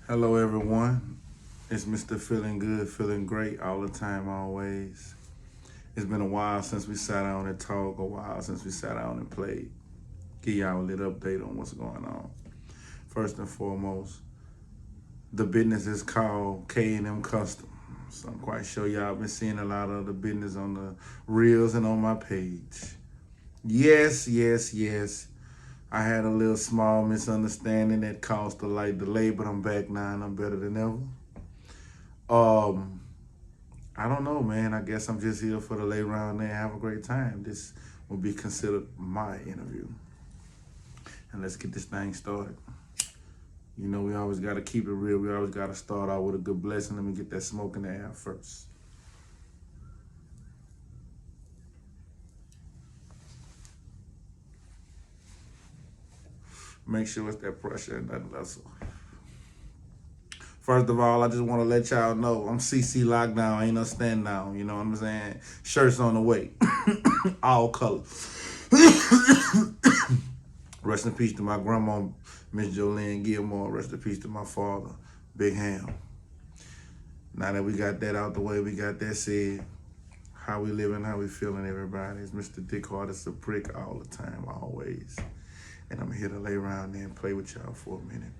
Hello, everyone. It's Mr. Feeling Good, Feeling Great all the time, always. It's been a while since we sat down and talked, a while since we sat down and played. Give y'all a little update on what's going on. First and foremost, the business is called K&M Custom. So I'm quite sure y'all been seeing a lot of the business on the reels and on my page. Yes. I had a little small misunderstanding that caused a light delay, but I'm back now and I'm better than ever. I don't know, man. I guess I'm just here for the lay around there and have a great time. This will be considered my interview. And let's get this thing started. You know, we always got to keep it real. We always got to start out with a good blessing. Let me get that smoke in the air first. Make sure it's that pressure and nothing less. First of all, I just want to let y'all know I'm CC lockdown, ain't no stand down. You know what I'm saying? Shirts on the way, all colors. Rest in peace to my grandma, Miss Jolene Gilmore. Rest in peace to my father, Big Ham. Now that we got that out the way, we got that said. How we living, how we feeling, everybody. It's Mr. Dick Hard as a prick all the time, always. And I'm here to lay around there and play with y'all for a minute.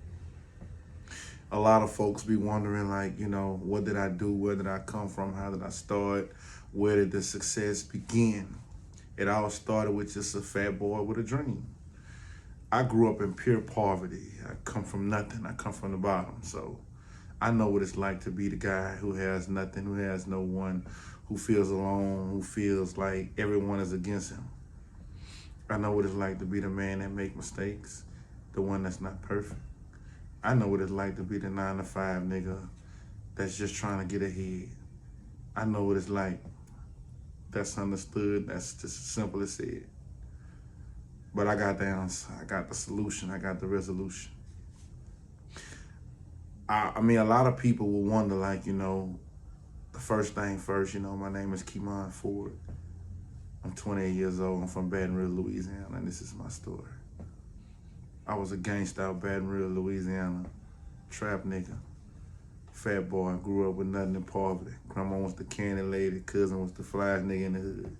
A lot of folks be wondering, like, you know, what did I do? Where did I come from? How did I start? Where did the success begin? It all started with just a fat boy with a dream. I grew up in pure poverty. I come from nothing. I come from the bottom. So I know what it's like to be the guy who has nothing, who has no one, who feels alone, who feels like everyone is against him. I know what it's like to be the man that make mistakes, the one that's not perfect. I know what it's like to be the 9-to-5 nigga that's just trying to get ahead. I know what it's like. That's understood. That's just as simple as it. But I got the answer. I got the solution. I got the resolution. I mean, a lot of people will wonder, like, you know, the first thing first, you know, my name is Kemon Ford. I'm 28 years old. I'm from Baton Rouge, Louisiana, and this is my story. I was a gangster out Baton Rouge, Louisiana, trap nigga, fat boy, grew up with nothing in poverty. Grandma was the candy lady, cousin was the flyest nigga in the hood.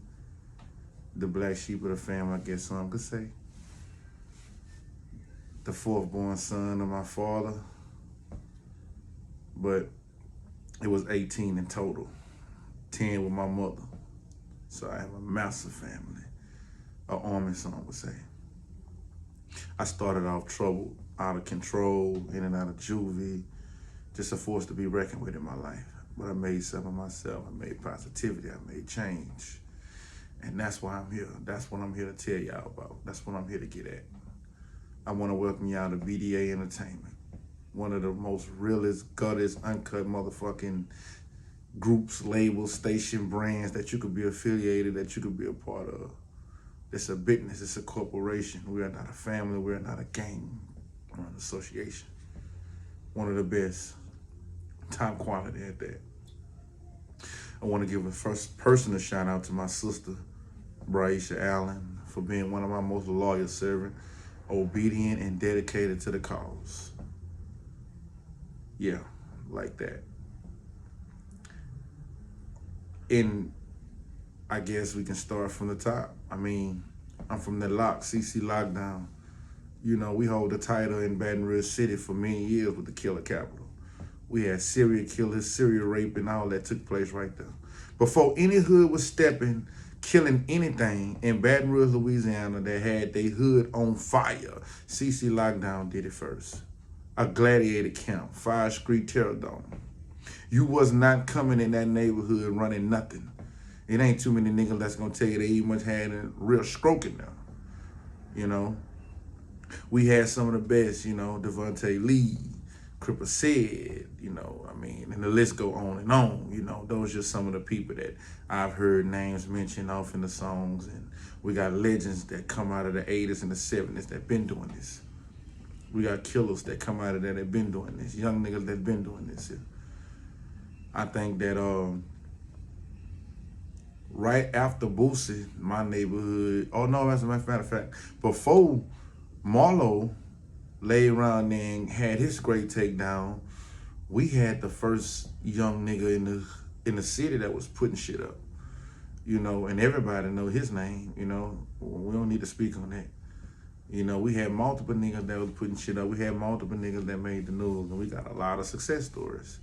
The black sheep of the family, I guess some could say. The fourth born son of my father, but it was 18 in total, 10 with my mother. So I have a massive family, an army, some would say. I started off troubled, out of control, in and out of juvie, just a force to be reckoned with in my life. But I made something of myself. I made positivity. I made change. And that's why I'm here. That's what I'm here to tell y'all about. That's what I'm here to get at. I want to welcome y'all to BDA Entertainment, one of the most realest, guttest, uncut motherfucking groups, labels, station, brands that you could be affiliated, that you could be a part of. It's a business, it's a corporation. We are not a family, we are not a gang or an association. One of the best, top quality at that. I want to give a first personal shout out to my sister, Braisha Allen, for being one of my most loyal servants, obedient and dedicated to the cause. Yeah, like that. And I guess we can start from the top. I mean, I'm from the lock, CC Lockdown. You know, we hold the title in Baton Rouge City for many years with the killer capital. We had serial killers, serial rape, and all that took place right there. Before any hood was stepping, killing anything in Baton Rouge, Louisiana that had their hood on fire, CC Lockdown did it first. A gladiator camp, Fire Street Terror Dome. You was not coming in that neighborhood running nothing. It ain't too many niggas that's gonna tell you they even had a real stroke in there. You know, we had some of the best, you know, Devontae Lee, Cripper said, you know, I mean, and the list go on and on, you know. Those are just some of the people that I've heard names mentioned off in the songs, and we got legends that come out of the 80s and the 70s that been doing this. We got killers that come out of there that been doing this, young niggas that been doing this. I think that right after Boosie, my neighborhood, oh no, as a matter of fact, before Marlo laid around and had his great takedown, we had the first young nigga in the city that was putting shit up, and everybody know his name, We don't need to speak on that. We had multiple niggas that was putting shit up. We had multiple niggas that made the news, and we got a lot of success stories,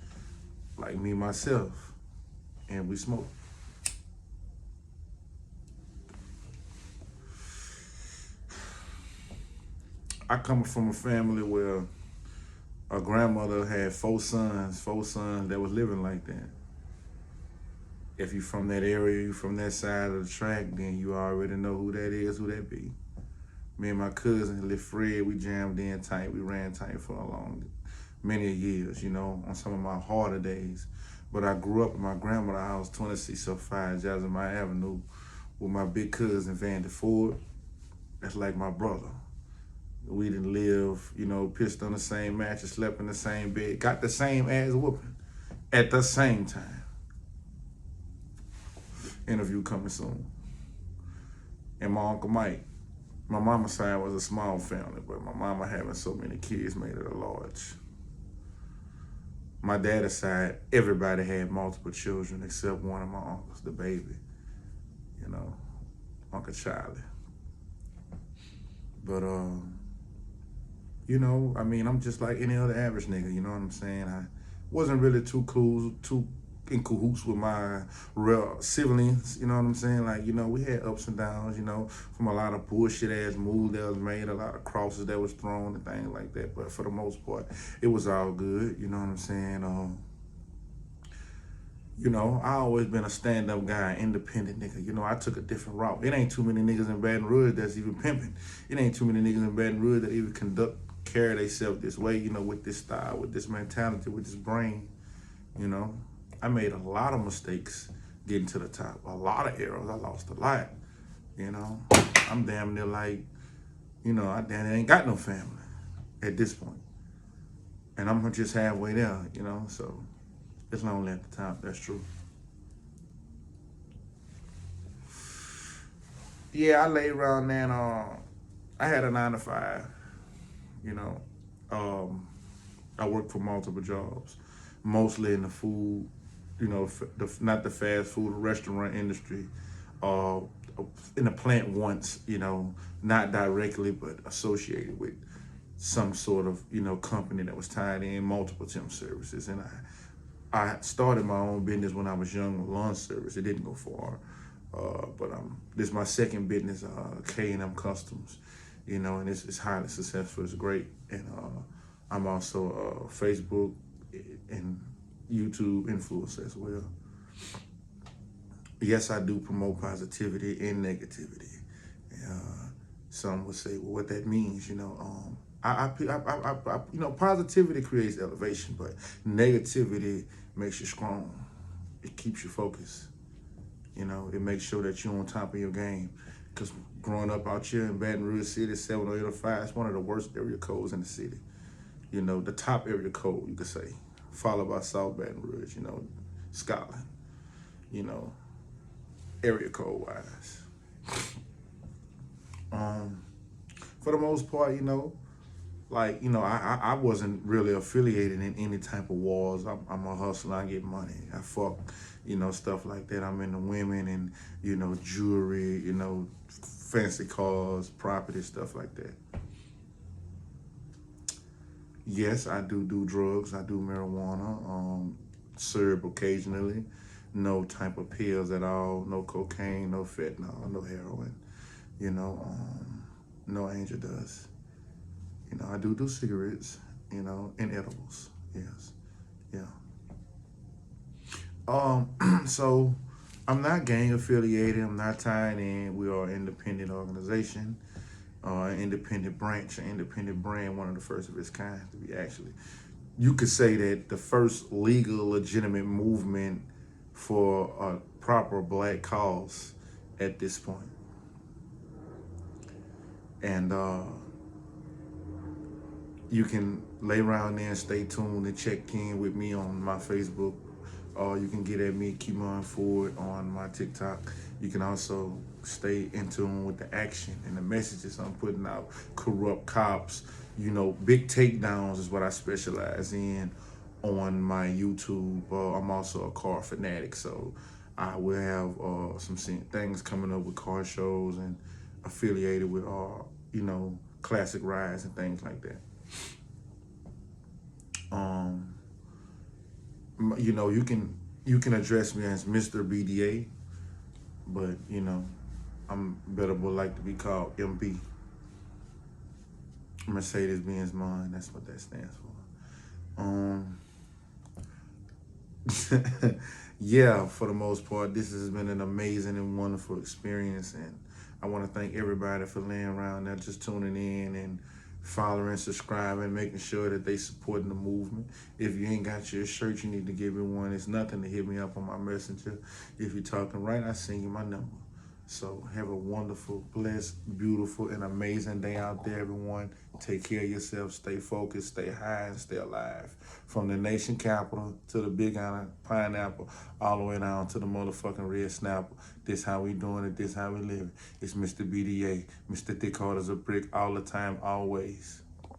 like me, myself, and we smoke. I come from a family where a grandmother had four sons that was living like that. If you from that area, you from that side of the track, then you already know who that is, who that be. Me and my cousin, Lil Fred, we jammed in tight. We ran tight for many years, on some of my harder days. But I grew up in my grandmother's house, 2605 Jasmine Avenue, with my big cousin, Vandy Ford. That's like my brother. We didn't live, pissed on the same mattress, slept in the same bed, got the same ass whooping at the same time. Interview coming soon. And my Uncle Mike. My mama's side was a small family, but my mama having so many kids made it a large. My dad's side, everybody had multiple children except one of my uncles, the baby, Uncle Charlie. But, I'm just like any other average nigga, you know what I'm saying? I wasn't really too in cahoots with my real siblings, you know what I'm saying? Like, we had ups and downs, from a lot of bullshit ass moves that was made, a lot of crosses that was thrown and things like that. But for the most part, it was all good, you know what I'm saying? I always been a stand-up guy, independent nigga. I took a different route. It ain't too many niggas in Baton Rouge that's even pimping. It ain't too many niggas in Baton Rouge that even carry themselves this way, with this style, with this mentality, with this brain, I made a lot of mistakes getting to the top, a lot of errors. I lost a lot, I'm damn near like, I damn near ain't got no family at this point. And I'm just halfway there, so it's lonely at the top, that's true. Yeah, I laid around there and I had a 9 to 5, I worked for multiple jobs, mostly in the food, not the fast food, restaurant industry, in the plant once, not directly, but associated with some sort of, company that was tied in multiple temp services. And I started my own business when I was young with lawn service. It didn't go far. But this is my second business, K&M Customs, and it's highly successful. It's great. And I'm also Facebook and YouTube influencer as well. Yes, I do promote positivity and negativity. Some would say, well, what that means, positivity creates elevation, but negativity makes you strong. It keeps you focused. It makes sure that you're on top of your game. Because growing up out here in Baton Rouge City, 70805, it's one of the worst area codes in the city. The top area code, you could say, followed by South Baton Rouge, Scotland, area code wise. For the most part, I wasn't really affiliated in any type of wars. I'm a hustler, I get money, I fuck, stuff like that. I'm into women and, jewelry, fancy cars, property, stuff like that. Yes, I do drugs. I do marijuana, syrup occasionally. No type of pills at all. No cocaine, no fentanyl, no heroin. No angel dust. I do cigarettes, and edibles. Yes, yeah. So I'm not gang affiliated. I'm not tied in. We are an independent organization. Independent branch, an independent brand, one of the first of its kind to be actually. You could say that the first legal, legitimate movement for a proper black cause at this point. And you can lay around there and stay tuned and check in with me on my Facebook. You can get at me, Keymon Ford, on my TikTok. You can also stay in tune with the action and the messages I'm putting out. Corrupt cops, big takedowns is what I specialize in. on my YouTube. I'm also a car fanatic, so I will have some things coming up with car shows and affiliated with classic rides and things like that. Um, you can address me as Mr. BDA, but I'm better would like to be called MB. Mercedes Benz Mine. That's what that stands for. Yeah, for the most part, this has been an amazing and wonderful experience, and I want to thank everybody for laying around there, just tuning in and following, subscribing, making sure that they supporting the movement. If you ain't got your shirt, you need to give me one. It's nothing to hit me up on my messenger. If you're talking right, I send you my number. So have a wonderful, blessed, beautiful, and amazing day out there, everyone. Take care of yourself, stay focused, stay high, and stay alive. From the nation capital to the Big Island pineapple, all the way down to the motherfucking red snapper. This how we doing it, this how we living. It's Mr. BDA, Mr. Thick Hard as a Brick, all the time, always.